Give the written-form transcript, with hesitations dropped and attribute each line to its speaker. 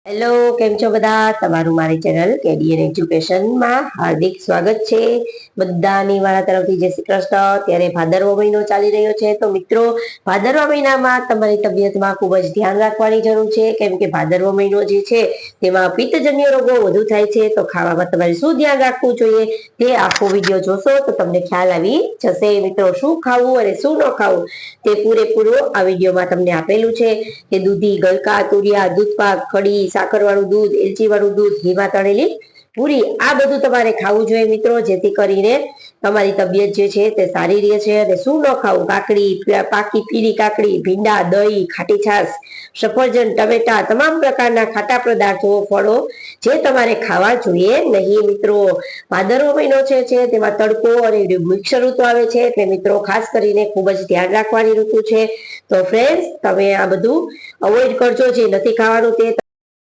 Speaker 1: Hello, કેમ છો બધા? તમારું મારી ચેનલ કેડીએન એજ્યુકેશનમાં હાર્દિક સ્વાગત છે. બધાની મારા તરફથી જય શ્રી કૃષ્ણ. ત્યારે ભાદરવો મહિનો ચાલી રહ્યો છે, તો મિત્રો ભાદરવા મહિનામાં તમારી તબિયતમાં ખૂબ જ ધ્યાન રાખવાની જરૂર છે, કેમ કે ભાદરવો મહિનો જે છે તેમાં પિત્તજન્ય રોગો વધુ થાય છે. તો ખાવામાં તમારે શું ધ્યાન રાખવું જોઈએ તે આખો વિડીયો જોશો તો તમને ખ્યાલ આવી જશે. મિત્રો, શું ખાવું અને શું ન ખાવું તે પૂરેપૂરું આ વિડીયોમાં તમને આપેલું છે કે દૂધી, ગલકા, તુરિયા, દૂધપાક, કઢી, સાકરવાળું દૂધ, એલચીવાળું દૂધ, ઘીમાં તળેલી પૂરી, આ બધું તમારે ખાવું જોઈએ મિત્રો, જેથી કરીને તમારી તબિયત જે છે તે સારી રહે છે. અને શું ન ખાવું? કાકડી, પાકી પીળી કાકડી, ભીંડા, દહીં, ખાટી છાશ, સફરજન, ટમેટા, તમામ પ્રકારના ખાટા પદાર્થો, ફળો જે તમારે ખાવા જોઈએ નહીં. મિત્રો, ભાદરવો મહિનો છે તેમાં તડકો અને મિક્સ ઋતુ આવે છે, એટલે મિત્રો ખાસ કરીને ખૂબ જ ધ્યાન રાખવાની ઋતુ છે. તો ફ્રેન્ડ્સ, તમે આ બધું અવોઇડ કરજો. જે નથી ખાવાનું તે